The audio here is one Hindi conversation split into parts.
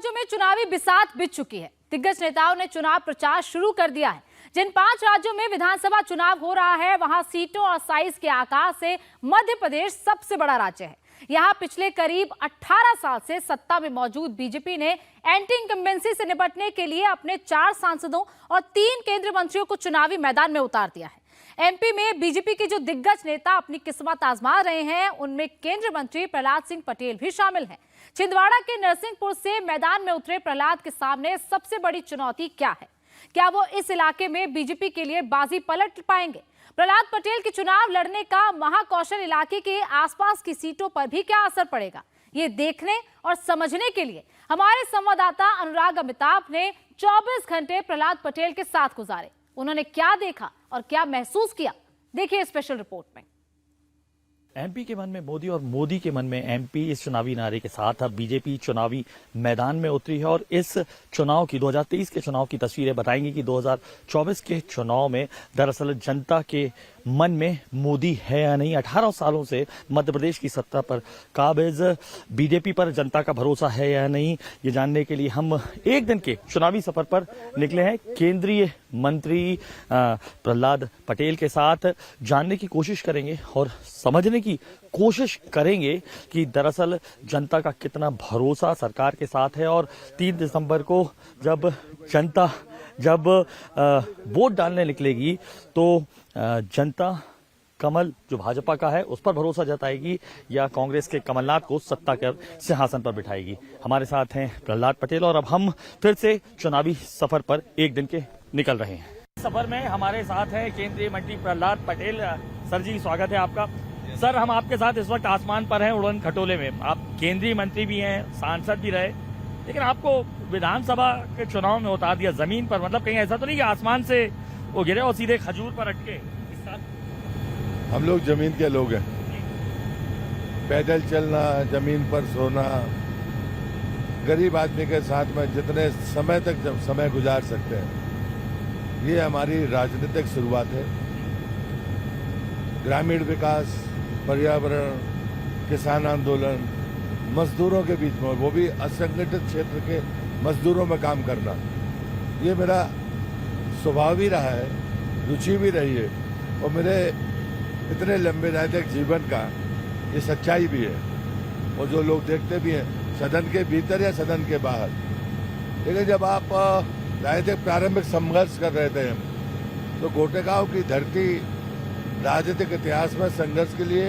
राज्यों में चुनावी बिसात बिछ चुकी है। दिग्गज नेताओं ने चुनाव प्रचार शुरू कर दिया है। जिन 5 राज्यों में विधानसभा चुनाव हो रहा है, वहां सीटों और साइज के आकार से मध्य प्रदेश सबसे बड़ा राज्य है। यहां पिछले करीब 18 साल से सत्ता में मौजूद बीजेपी ने एंटी इनकम्बेंसी से निपटने के लिए अपने 4 सांसदों और 3 केंद्रीय मंत्रियों को चुनावी मैदान में उतार दिया है। एमपी में बीजेपी के जो दिग्गज नेता अपनी किस्मत आजमा रहे हैं, उनमें केंद्रीय मंत्री प्रहलाद सिंह पटेल भी शामिल हैं। छिंदवाड़ा के नरसिंहपुर से मैदान में उतरे प्रहलाद के सामने सबसे बड़ी चुनौती क्या है? क्या वो इस इलाके में बीजेपी के लिए बाजी पलट पाएंगे? प्रहलाद पटेल के चुनाव लड़ने का महाकौशल इलाके के आसपास की सीटों पर भी क्या असर पड़ेगा? ये देखने और समझने के लिए हमारे संवाददाता अनुराग अमिताभ ने 24 घंटे प्रहलाद पटेल के साथ गुजारे। उन्होंने क्या देखा और क्या महसूस किया, देखिए स्पेशल रिपोर्ट में। एमपी के मन में मोदी और मोदी के मन में एमपी, इस चुनावी नारे के साथ अब बीजेपी चुनावी मैदान में उतरी है और इस चुनाव की 2023 के चुनाव की तस्वीरें बताएंगी कि 2024 के चुनाव में दरअसल जनता के मन में मोदी है या नहीं। 18 सालों से मध्य प्रदेश की सत्ता पर काबिज बीजेपी पर जनता का भरोसा है या नहीं, ये जानने के लिए हम एक दिन के चुनावी सफर पर निकले हैं। केंद्रीय मंत्री प्रहलाद पटेल के साथ जानने की कोशिश करेंगे और समझने की कोशिश करेंगे कि दरअसल जनता का कितना भरोसा सरकार के साथ है। और 3 दिसंबर को जब जनता वोट डालने निकलेगी तो जनता कमल जो भाजपा का है उस पर भरोसा जताएगी या कांग्रेस के कमलनाथ को सत्ता के सिंहासन पर बिठाएगी। हमारे साथ हैं प्रहलाद पटेल और अब हम फिर से चुनावी सफर पर एक दिन के निकल रहे हैं। सफर में हमारे साथ है केंद्रीय मंत्री प्रहलाद पटेल। सर जी, स्वागत है आपका। सर, हम आपके साथ इस वक्त आसमान पर हैं, उड़न खटोले में। आप केंद्रीय मंत्री भी हैं, सांसद भी रहे, लेकिन आपको विधानसभा के चुनाव में उतार दिया जमीन पर। मतलब कहीं ऐसा तो नहीं कि आसमान से वो गिरे और सीधे खजूर पर अटके? हम लोग जमीन के लोग हैं। पैदल चलना, जमीन पर सोना, गरीब आदमी के साथ में जितने समय तक जब समय गुजार सकते हैं, ये हमारी राजनीतिक शुरुआत है। ग्रामीण विकास, पर्यावरण, किसान आंदोलन, मजदूरों के बीच में, वो भी असंगठित क्षेत्र के मजदूरों में काम करना, ये मेरा स्वभाव भी रहा है, रुचि भी रही है और मेरे इतने लंबे राजनीतिक जीवन का ये सच्चाई भी है। और जो लोग देखते भी हैं सदन के भीतर या सदन के बाहर। लेकिन जब आप राजनीतिक प्रारंभिक संघर्ष कर रहे थे तो गोटेगांव की धरती राजनीतिक इतिहास में संघर्ष के लिए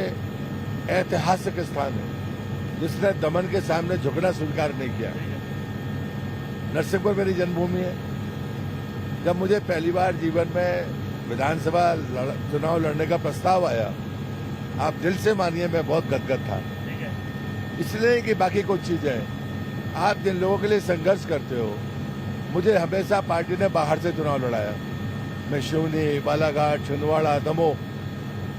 ऐतिहासिक स्थान है, जिसने दमन के सामने झुकना स्वीकार नहीं किया। नरसिंहपुर मेरी जन्मभूमि है। जब मुझे पहली बार जीवन में विधानसभा चुनाव लड़ने का प्रस्ताव आया, आप दिल से मानिए मैं बहुत गदगद था। इसलिए कि बाकी कुछ चीजें, आप जिन लोगों के लिए संघर्ष करते हो, मुझे हमेशा पार्टी ने बाहर से चुनाव लड़ाया। मैं शिवनी, बालाघाट, छिंदवाड़ा, दमोह,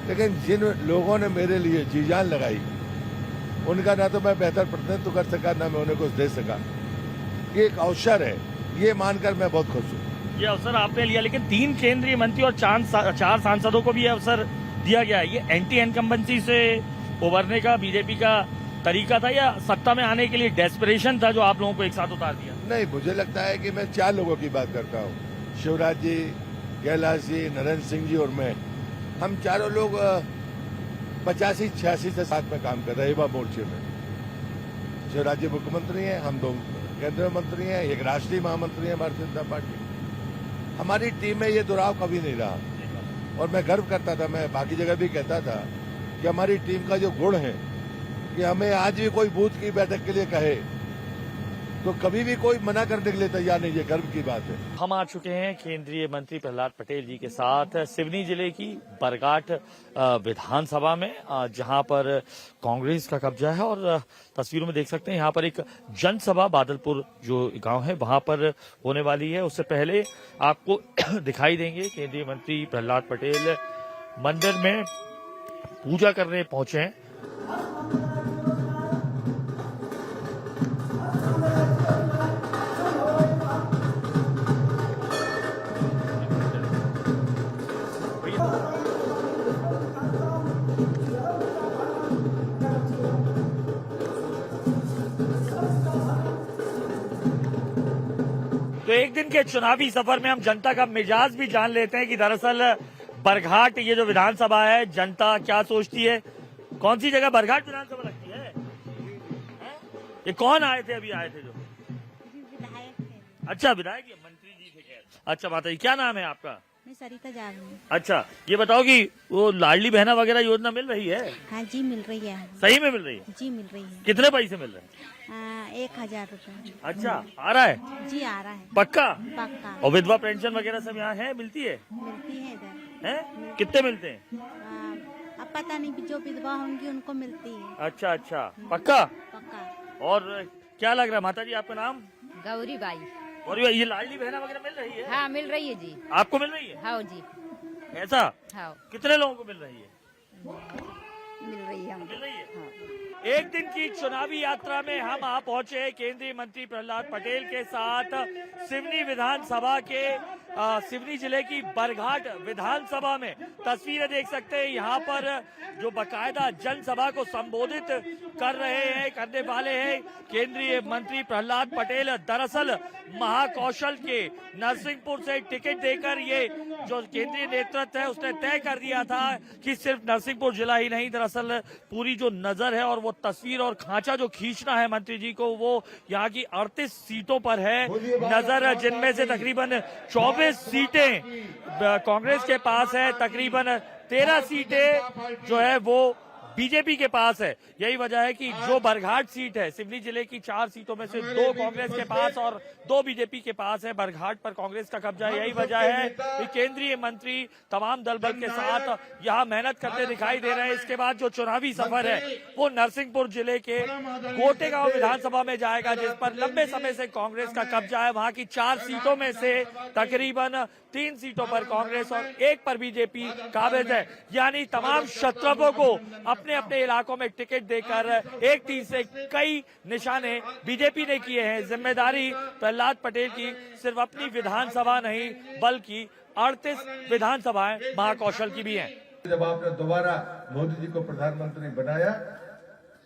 लेकिन जिन लोगों ने मेरे लिए जी जान लगाई, उनका ना तो मैं बेहतर प्रतिनिधित्व कर सका, ना मैं उन्हें कुछ दे सका। ये एक अवसर है, ये मानकर मैं बहुत खुश हूँ। ये अवसर आपने लिया, लेकिन 3 केंद्रीय मंत्री और 4 सांसदों को भी ये अवसर दिया गया है। ये एंटी इनकम्बेंसी से उभरने का बीजेपी का तरीका था या सत्ता में आने के लिए डेस्परेशन था जो आप लोगों को एक साथ उतार दिया? नहीं, मुझे लगता है कि मैं 4 लोगों की बात करता हूँ। शिवराज जी, कैलाश जी, नरेंद्र सिंह जी और मैं। हम चारों लोग 85-86 से साथ में काम कर रहे हैं युवा मोर्चे में। शिवराज जी मुख्यमंत्री हैं, हम 2 केंद्रीय मंत्री हैं, एक राष्ट्रीय महामंत्री है भारतीय जनता पार्टी। हमारी टीम में ये दुराव कभी नहीं रहा और मैं गर्व करता था, मैं बाकी जगह भी कहता था कि हमारी टीम का जो गुण है कि हमें आज भी कोई बूथ की बैठक के लिए कहे तो कभी भी कोई मना करने के लिए तैयार नहीं, ये गर्व की बात है। हम आ चुके हैं केंद्रीय मंत्री प्रहलाद पटेल जी के साथ सिवनी जिले की बरगाट विधानसभा में, जहां पर कांग्रेस का कब्जा है। और तस्वीरों में देख सकते हैं यहाँ पर एक जनसभा बादलपुर जो गांव है वहां पर होने वाली है। उससे पहले आपको दिखाई देंगे केंद्रीय मंत्री प्रहलाद पटेल मंदिर में पूजा करने पहुंचे हैं। एक दिन के चुनावी सफर में हम जनता का मिजाज भी जान लेते हैं कि दरअसल बरघाट ये जो विधानसभा है, जनता क्या सोचती है। कौन सी जगह बरघाट विधानसभा लगती है? ये कौन आए थे, अभी आए थे जो? विधायक थे। अच्छा, विधायक या मंत्री जी थे? खैर, अच्छा माता जी, क्या नाम है आपका? मैं सरिता जागरूक। अच्छा, ये बताओ कि वो लाडली बहना वगैरह योजना मिल रही है? हाँ जी, मिल रही है। सही में मिल रही है? जी मिल रही है। कितने पैसे मिल रहे हैं? 1000 रुपए। अच्छा, आ रहा है? जी आ रहा है। पक्का? पक्का। और विधवा पेंशन वगैरह सब यहाँ है, मिलती है? मिलती है इधर। हैं? कितने मिलते हैं? अब पता नहीं, जो विधवा होंगी उनको मिलती है। अच्छा अच्छा, पक्का? पक्का। और क्या लग रहा है माता जी, आपका नाम? गौरी बाई। और ये लाडली बहना वगैरह मिल रही है? हाँ मिल रही है जी। आपको मिल रही है? हाँ जी। ऐसा? हाँ कितने लोगों को मिल रही है? मिल रही है। मिल रही है। एक दिन की चुनावी यात्रा में हम आ पहुंचे केंद्रीय मंत्री प्रहलाद पटेल के साथ सिवनी विधानसभा के सिवनी जिले की बरघाट विधानसभा में। तस्वीरें देख सकते हैं, यहाँ पर जो बकायदा जनसभा को संबोधित करने वाले हैं केंद्रीय मंत्री प्रहलाद पटेल। दरअसल महाकौशल के नरसिंहपुर से टिकट देकर ये जो केंद्रीय नेतृत्व है उसने तय कर दिया था कि सिर्फ नरसिंहपुर जिला ही नहीं, दरअसल पूरी जो नजर है और वो तस्वीर और खांचा जो खींचना है मंत्री जी को, वो यहाँ की 38 सीटों पर है नजर, जिनमें से तकरीबन 24 सीटें कांग्रेस के पास है, तकरीबन 13 सीटें जो है वो बीजेपी के पास है। यही वजह है कि जो बरघाट सीट है सिवनी जिले की 4 सीटों में से 2 कांग्रेस के पास और 2 बीजेपी के पास है। बरघाट पर कांग्रेस का कब्जा है। यही वजह है कि केंद्रीय मंत्री तमाम दल बल के साथ यहाँ मेहनत करते दिखाई दे रहे हैं। इसके बाद जो चुनावी सफर है वो नरसिंहपुर जिले के गोटेगांव विधानसभा में जाएगा, जिस पर लंबे समय से कांग्रेस का कब्जा है। वहां की 4 सीटों में से तकरीबन 3 सीटों पर कांग्रेस और 1 पर बीजेपी काबिज है। यानी तमाम शत्रुओं को अपने अपने इलाकों में टिकट देकर एक तीर से कई निशाने बीजेपी ने किए हैं। जिम्मेदारी प्रहलाद पटेल की सिर्फ अपनी विधानसभा नहीं बल्कि 38 विधानसभाएं महाकौशल की भी हैं। जब आपने दोबारा मोदी जी को प्रधानमंत्री बनाया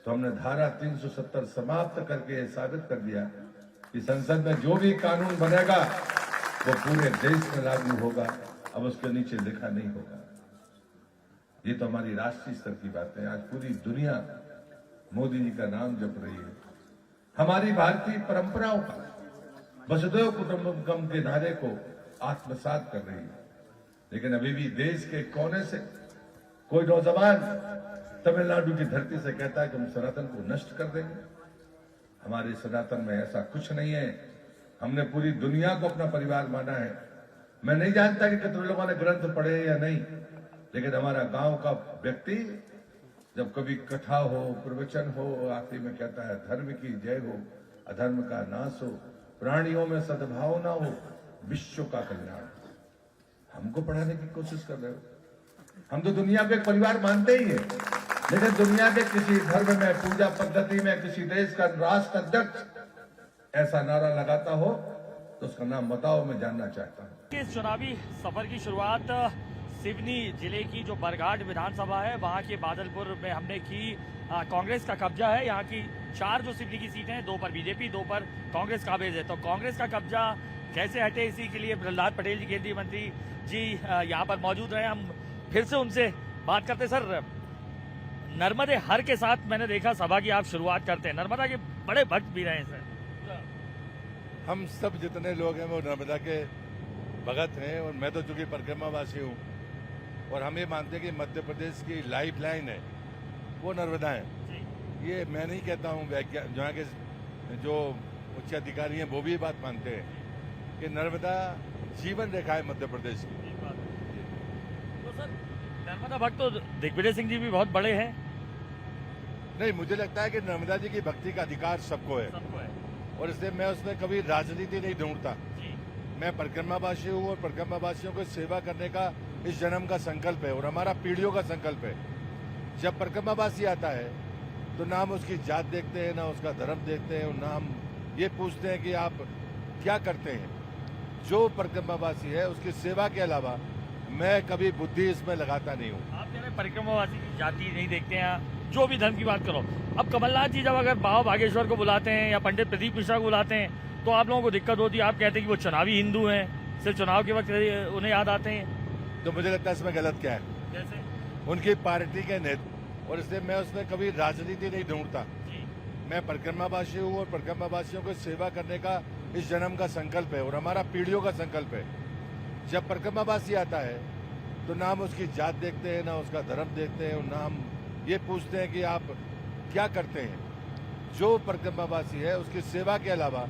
तो हमने धारा 370 समाप्त करके साबित कर दिया कि संसद में जो भी कानून बनेगा वो पूरे देश में लागू होगा, अब उसके नीचे लिखा नहीं होगा। ये तो हमारी राष्ट्रीय स्तर की बात है। आज पूरी दुनिया मोदी जी का नाम जप रही है। हमारी भारतीय परंपराओं का वसुधैव कुटुंबकम के नारे को आत्मसात कर रही है। लेकिन अभी भी देश के कोने से कोई नौजवान तमिलनाडु की धरती से कहता है कि हम सनातन को नष्ट कर देंगे। हमारे सनातन में ऐसा कुछ नहीं है। हमने पूरी दुनिया को अपना परिवार माना है। मैं नहीं जानता कि कितने लोगों ने ग्रंथ पढ़े या नहीं, लेकिन हमारा गांव का व्यक्ति जब कभी कथा हो, प्रवचन हो, आखिरी में कहता है धर्म की जय हो, अधर्म का नाश हो, प्राणियों में सद्भावना हो, विश्व का कल्याण। हमको पढ़ाने की कोशिश कर रहे हो। हम तो दुनिया को एक परिवार मानते ही है, लेकिन दुनिया के किसी धर्म में, पूजा पद्धति में, किसी देश का राष्ट्र अध्यक्ष ऐसा नारा लगाता हो तो उसका नाम बताओ, मैं जानना चाहता हूँ। इस चुनावी सफर की शुरुआत सिवनी जिले की जो बरघाट विधानसभा है वहां के बादलपुर में हमने की। कांग्रेस का कब्जा है। यहाँ की 4 जो सिवनी की सीटें हैं, 2 पर बीजेपी, 2 पर कांग्रेस काबिज है। तो कांग्रेस का कब्जा कैसे हटे, इसी के लिए प्रहलाद पटेल जी केंद्रीय मंत्री जी यहाँ पर मौजूद रहे। हम फिर से उनसे बात करते। सर, नर्मदे हर के साथ मैंने देखा सभा की आप शुरुआत करते हैं, नर्मदा के बड़े भक्त भी रहे हैं सर। हम सब जितने लोग हैं वो नर्मदा के भगत हैं, और मैं तो चूंकि परिक्रमावासी हूँ और हम ये मानते हैं कि मध्य प्रदेश की लाइफ लाइन है वो नर्मदा है। ये मैं नहीं कहता हूँ, जहाँ के जो उच्च अधिकारी हैं वो भी ये बात मानते हैं कि नर्मदा जीवन रेखा है मध्य प्रदेश की। तो सर, नर्मदा भक्त तो दिग्विजय सिंह जी भी बहुत बड़े हैं। नहीं, मुझे लगता है कि नर्मदा जी की भक्ति का अधिकार सबको है, और इसलिए मैं उसमें कभी राजनीति नहीं ढूंढता। मैं परिक्रमावासी हूँ और परिक्रमावासियों को सेवा करने का इस जन्म का संकल्प है और हमारा पीढ़ियों का संकल्प है। जब परिक्रमावासी आता है तो ना हम उसकी जात देखते हैं, ना उसका धर्म देखते हैं, ना हम ये पूछते हैं कि आप क्या करते हैं। जो परिक्रमावासी है उसकी सेवा के अलावा मैं कभी बुद्धि इसमें लगाता नहीं हूँ। आप जब परिक्रमावासी की जाति नहीं देखते हैं, जो भी धर्म की बात करो। अब कमलनाथ जी जब अगर बाबा बागेश्वर को बुलाते हैं या पंडित प्रदीप मिश्रा को बुलाते हैं तो आप लोगों को दिक्कत होती है, आप कहते हैं कि वो चुनावी हिंदू हैं, सिर्फ चुनाव के वक्त उन्हें याद आते हैं। तो मुझे लगता है इसमें गलत क्या है? कैसे? उनकी पार्टी के नेता, और इसलिए मैं उसमें कभी राजनीति नहीं ढूंढता। मैं परिक्रमावासी हूँ और परिक्रमावासियों को सेवा करने का इस जन्म का संकल्प है और हमारा पीढ़ियों का संकल्प है। जब परिक्रमावासी आता है तो ना हम उसकी जात देखते हैं, ना उसका धर्म देखते हैं, और ना हम ये पूछते हैं कि आप क्या करते हैं। जो परिक्रमावासी है उसकी सेवा के अलावा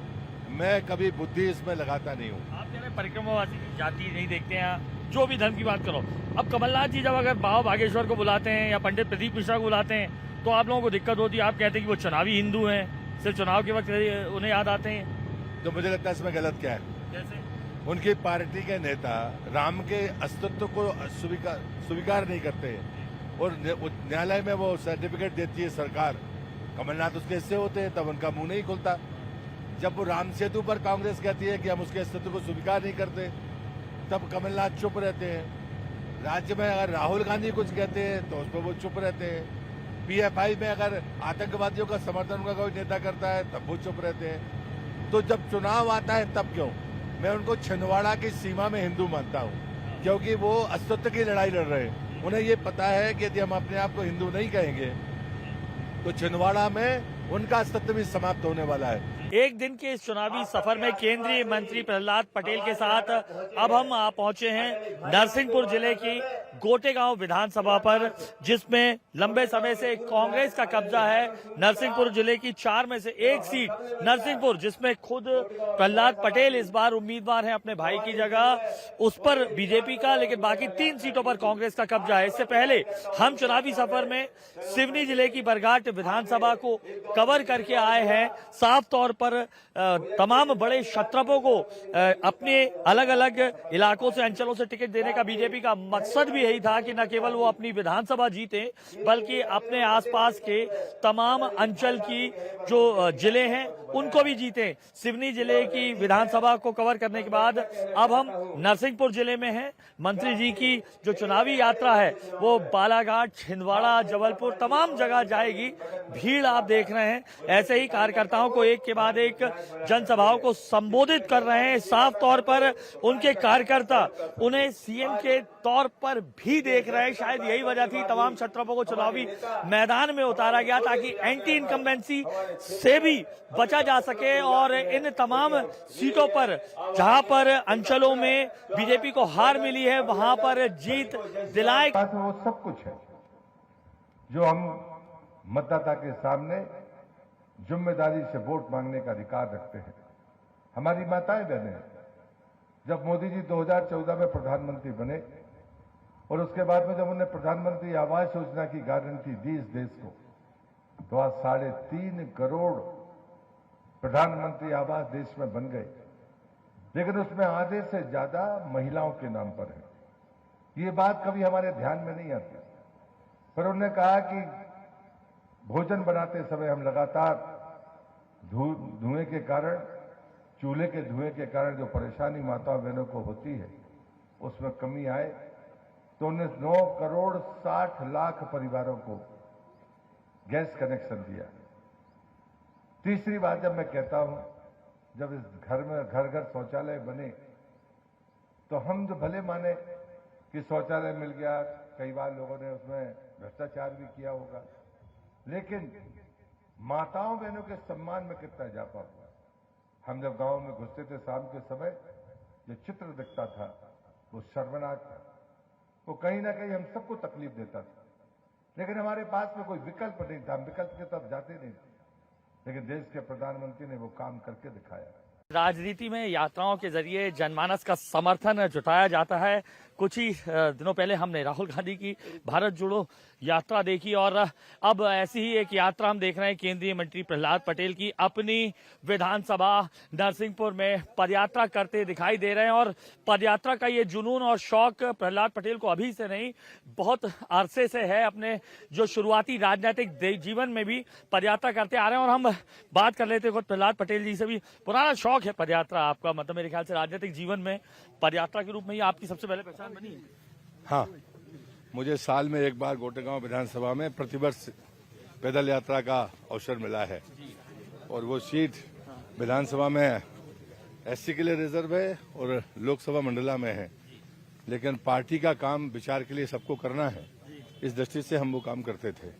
मैं कभी बुद्धि इसमें लगाता नहीं हूँ। आप कह रहे हैं परिक्रमावासी की जाति नहीं देखते हैं, जो भी धर्म की बात करो। अब कमलनाथ जी जब अगर बाबा बागेश्वर को बुलाते हैं या पंडित प्रदीप मिश्रा को बुलाते हैं तो आप लोगों को दिक्कत होती है, आप कहते हैं कि वो चुनावी हिंदू हैं, सिर्फ चुनाव के वक्त उन्हें याद आते हैं। तो मुझे लगता है इसमें गलत क्या है? कैसे? उनकी पार्टी के नेता राम के अस्तित्व को स्वीकार नहीं करते हैं और न्यायालय में वो सर्टिफिकेट देती है सरकार। कमलनाथ उसके हिस्से होते हैं तब उनका मुंह नहीं खुलता। जब वो राम सेतु पर कांग्रेस कहती है कि हम उसके अस्तित्व को स्वीकार नहीं करते तब कमलनाथ चुप रहते हैं। राज्य में अगर राहुल गांधी कुछ कहते हैं तो उस पर वो चुप रहते हैं। पीएफआई में अगर आतंकवादियों का समर्थन उनका कोई नेता करता है तब वो चुप रहते हैं। तो जब चुनाव आता है तब क्यों? मैं उनको छिंदवाड़ा की सीमा में हिंदू मानता हूँ, क्योंकि वो अस्तित्व की लड़ाई लड़ रहे हैं। उन्हें ये पता है कि यदि हम अपने आप को हिंदू नहीं कहेंगे तो छिंदवाड़ा में उनका अस्तित्व भी समाप्त होने वाला है। एक दिन के इस चुनावी सफर में केंद्रीय मंत्री प्रहलाद पटेल के साथ अब हम पहुंचे हैं नरसिंहपुर जिले की गोटेगांव विधानसभा पर, जिसमें लंबे समय से कांग्रेस का कब्जा है। नरसिंहपुर जिले की 4 में से एक सीट नरसिंहपुर, जिसमें खुद प्रहलाद पटेल इस बार उम्मीदवार हैं अपने भाई की जगह, उस पर बीजेपी का, लेकिन बाकी 3 सीटों पर कांग्रेस का कब्जा है। इससे पहले हम चुनावी सफर में सिवनी जिले की बरघाट विधानसभा को कवर करके आए हैं। साफ तौर पर तमाम बड़े क्षत्रपों को अपने अलग अलग इलाकों से, अंचलों से टिकट देने का बीजेपी का मकसद भी यही था कि न केवल वो अपनी विधानसभा जीते बल्कि अपने आसपास के तमाम अंचल की जो जिले हैं उनको भी जीते। सिवनी जिले की विधानसभा को कवर करने के बाद अब हम नरसिंहपुर जिले में हैं। मंत्री जी की जो चुनावी यात्रा है वो बालाघाट, छिंदवाड़ा, जबलपुर तमाम जगह जाएगी। भीड़ आप देख रहे हैं, ऐसे ही कार्यकर्ताओं को एक के बाद एक जनसभाओं को संबोधित कर रहे हैं। साफ तौर पर उनके कार्यकर्ता उन्हें सीएम के तौर पर भी देख रहे हैं। शायद यही वजह थी तमाम क्षत्रपों को चुनावी मैदान में उतारा गया, ताकि एंटी इनकम्बेंसी से भी बचा जा सके और इन तमाम सीटों पर जहां पर अंचलों में बीजेपी को हार मिली है वहां पर जीत दिलाए। वो सब कुछ है जो हम मतदाता के सामने जिम्मेदारी से वोट मांगने का अधिकार रखते हैं। हमारी माताएं बहनें, जब मोदी जी 2014 में प्रधानमंत्री बने और उसके बाद में जब उन्होंने प्रधानमंत्री आवास योजना की गारंटी दी इस देश को, तो आज 3.5 करोड़ प्रधानमंत्री आवास देश में बन गए, लेकिन उसमें आधे से ज्यादा महिलाओं के नाम पर है। ये बात कभी हमारे ध्यान में नहीं आती, पर उन्होंने कहा कि भोजन बनाते समय हम लगातार धुएं के कारण, चूल्हे के धुएं के कारण जो परेशानी माताओं बहनों को होती है उसमें कमी आए, तो उन्होंने 9 करोड़ 60 लाख परिवारों को गैस कनेक्शन दिया। तीसरी बात जब मैं कहता हूं, जब इस घर में घर घर शौचालय बने तो हम जो भले माने कि शौचालय मिल गया, कई बार लोगों ने उसमें भ्रष्टाचार भी किया होगा, लेकिन माताओं बहनों के सम्मान में कितना इजाफा हुआ। हम जब गांव में घुसते थे शाम के समय, जो चित्र दिखता था वो शर्मनाक था, वो कहीं ना कहीं हम सबको तकलीफ देता था, लेकिन हमारे पास में कोई विकल्प नहीं था, हम विकल्प की तरफ जाते नहीं थे, लेकिन देश के प्रधानमंत्री ने वो काम करके दिखाया। राजनीति में यात्राओं के जरिए जनमानस का समर्थन जुटाया जाता है। कुछ ही दिनों पहले हमने राहुल गांधी की भारत जोड़ो यात्रा देखी और अब ऐसी ही एक यात्रा हम देख रहे हैं केंद्रीय मंत्री प्रहलाद पटेल की अपनी विधानसभा नरसिंहपुर में पदयात्रा करते दिखाई दे रहे हैं। और पदयात्रा का ये जुनून और शौक प्रहलाद पटेल को अभी से नहीं, बहुत अरसे से है। अपने जो शुरुआती राजनीतिक जीवन में भी पदयात्रा करते आ रहे हैं। और हम बात कर लेते हैं प्रहलाद पटेल जी से भी। पुराना शौक है पदयात्रा आपका, मतलब मेरे ख्याल से राजनीतिक जीवन में पदयात्रा के रूप में ही आपकी सबसे पहले पहचान बनी है। हाँ, मुझे साल में एक बार गोटेगांव विधानसभा में प्रतिवर्ष पैदल यात्रा का अवसर मिला है और वो सीट विधानसभा में एससी के लिए रिजर्व है और लोकसभा मंडला में है, लेकिन पार्टी का काम विचार के लिए सबको करना है, इस दृष्टि से हम वो काम करते थे।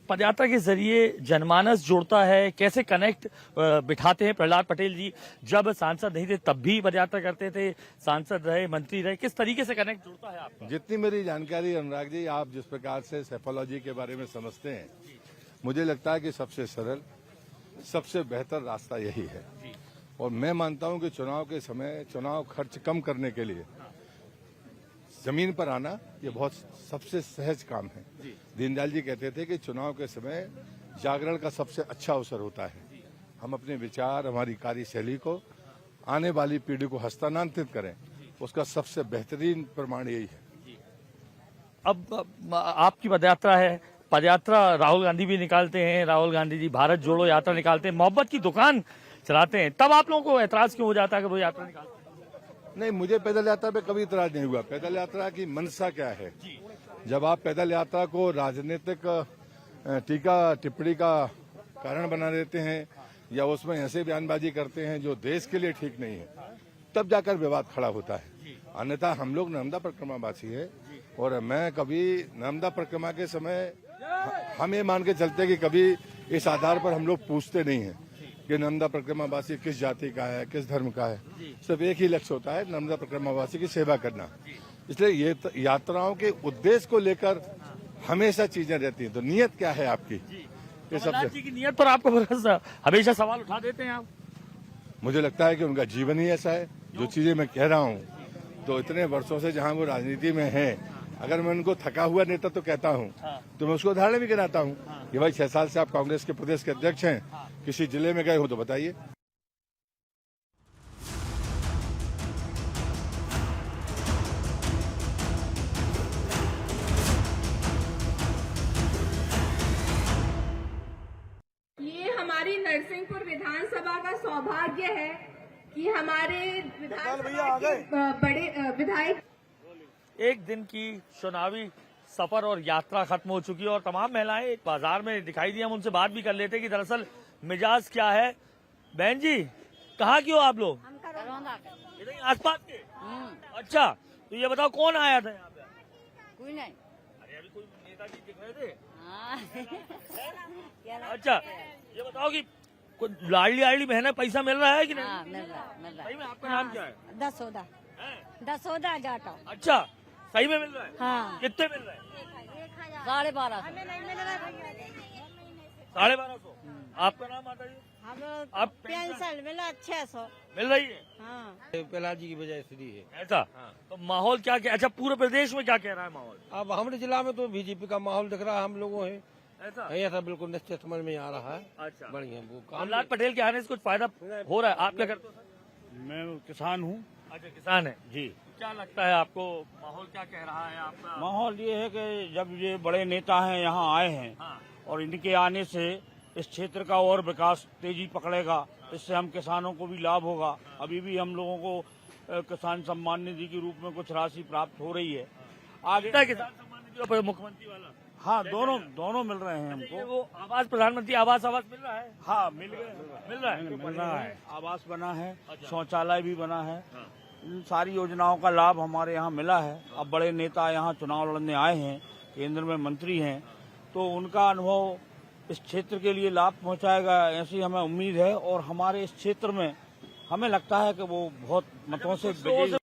पदयात्रा के जरिए जनमानस जुड़ता है, कैसे कनेक्ट बिठाते हैं? प्रहलाद पटेल जी जब सांसद नहीं थे तब भी पदयात्रा करते थे, सांसद रहे, मंत्री रहे, किस तरीके से कनेक्ट जुड़ता है आपका? जितनी मेरी जानकारी अनुराग जी, आप जिस प्रकार से सेफोलॉजी के बारे में समझते हैं, मुझे लगता है कि सबसे सरल, सबसे बेहतर रास्ता यही है। और मैं मानता हूं कि चुनाव के समय चुनाव खर्च कम करने के लिए जमीन पर आना ये बहुत सबसे सहज काम है। दीनदयाल जी कहते थे कि चुनाव के समय जागरण का सबसे अच्छा अवसर होता है। हम अपने विचार, हमारी कार्यशैली को आने वाली पीढ़ी को हस्तांतरित करें, उसका सबसे बेहतरीन प्रमाण यही है। अब आपकी पदयात्रा है, पदयात्रा राहुल गांधी भी निकालते हैं, राहुल गांधी जी भारत जोड़ो यात्रा निकालते हैं, मोहब्बत की दुकान चलाते हैं, तब आप लोगों को ऐतराज क्यों हो जाता है कि वो यात्रा निकालते हैं? नहीं, मुझे पैदल यात्रा पे कभी इतराज नहीं हुआ। पैदल यात्रा की मंशा क्या है? जब आप पैदल यात्रा को राजनीतिक टीका टिप्पणी का कारण बना देते हैं या उसमें ऐसे बयानबाजी करते हैं जो देश के लिए ठीक नहीं है, तब जाकर विवाद खड़ा होता है। अन्यथा हम लोग नर्मदा परिक्रमावासी है और मैं कभी नर्मदा परिक्रमा के समय हम ये मान के चलते कि कभी इस आधार पर हम लोग पूछते नहीं हैं कि नर्मदा परिक्रमावासी किस जाति का है, किस धर्म का है। सिर्फ एक ही लक्ष्य होता है, नर्मदा परिक्रमावासी की सेवा करना। इसलिए ये यात्राओं के उद्देश्य को लेकर हमेशा चीजें रहती हैं। तो नियत क्या है आपकी, ये कमलनाथ जी की नियत पर आपको भरोसा? हमेशा सवाल उठा देते हैं आप। मुझे लगता है कि उनका जीवन ही ऐसा है। जो चीजें मैं कह रहा हूँ, तो इतने वर्षों से जहाँ वो राजनीति में है, अगर मैं उनको थका हुआ नेता तो कहता हूँ, तो मैं उसको उदाहरण भी गिनाता हूँ कि भाई 6 साल से आप कांग्रेस के प्रदेश के अध्यक्ष हैं, किसी जिले में गए हो तो बताइए। ये हमारी नरसिंहपुर विधानसभा का सौभाग्य है कि हमारे विधानसभा के बड़े विधायक। एक दिन की चुनावी सफर और यात्रा खत्म हो चुकी है और तमाम महिलाएं एक बाजार में दिखाई दी। हम उनसे बात भी कर लेते कि दरअसल मिजाज क्या है। बहन जी, कहाँ की हो आप लोग? इधर ही आसपास के? अच्छा, तो ये बताओ कौन आया था यहाँ पे? कोई नहीं। अरे अभी कोई नेताजी दिख रहे थे? हाँ। अच्छा, ये बताओ कि कोई लाडली बहन है, पैसा मिल रहा है कि नहीं? हाँ, मिल रहा सही में आपका नाम क्या है? दसोदा हैं? दसोदा जाटा। अच्छा, सही में मिल रहा है? हाँ। कितने मिल रहे हैं? 12,500। 12,500। आपका नाम माता जी? हम आप पेंशन मिला 600। मिल रही है? हाँ। प्रहलाद जी की वजह से दी है। ऐसा? तो माहौल क्या क्या? अच्छा, पूरे प्रदेश में क्या कह रहा है माहौल? अब हमारे जिला में तो बीजेपी का माहौल दिख रहा है हम लोगों है। ऐसा? ऐसा बिल्कुल निश्चित समझ में आ रहा है। अच्छा, बढ़िया वो काम। प्रहलाद पटेल के आने से कुछ फायदा हो रहा है? आप क्या करते हो सर? मैं किसान हूँ अच्छा, किसान है जी। क्या लगता है आपको, माहौल क्या कह रहा है आपका? माहौल ये है कि जब ये बड़े नेता हैं यहाँ आए हैं हाँ। और इनके आने से इस क्षेत्र का और विकास तेजी पकड़ेगा, इससे हम किसानों को भी लाभ होगा। अभी भी हम लोगों को किसान सम्मान निधि के रूप में कुछ राशि प्राप्त हो रही है। आगे किसान सम्मान निधि और मुख्यमंत्री वाला? हाँ, दोनों मिल रहे हैं ये हमको। वो आवास, प्रधानमंत्री आवास मिल रहा है? हाँ, मिल मिल रहा है। आवास बना है, शौचालय भी बना है। इन सारी योजनाओं का लाभ हमारे यहाँ मिला है। अब बड़े नेता यहाँ चुनाव लड़ने आए हैं, केंद्र में मंत्री हैं, तो उनका अनुभव इस क्षेत्र के लिए लाभ पहुंचाएगा, ऐसी हमें उम्मीद है। और हमारे इस क्षेत्र में हमें लगता है कि वो बहुत मतों से विजयी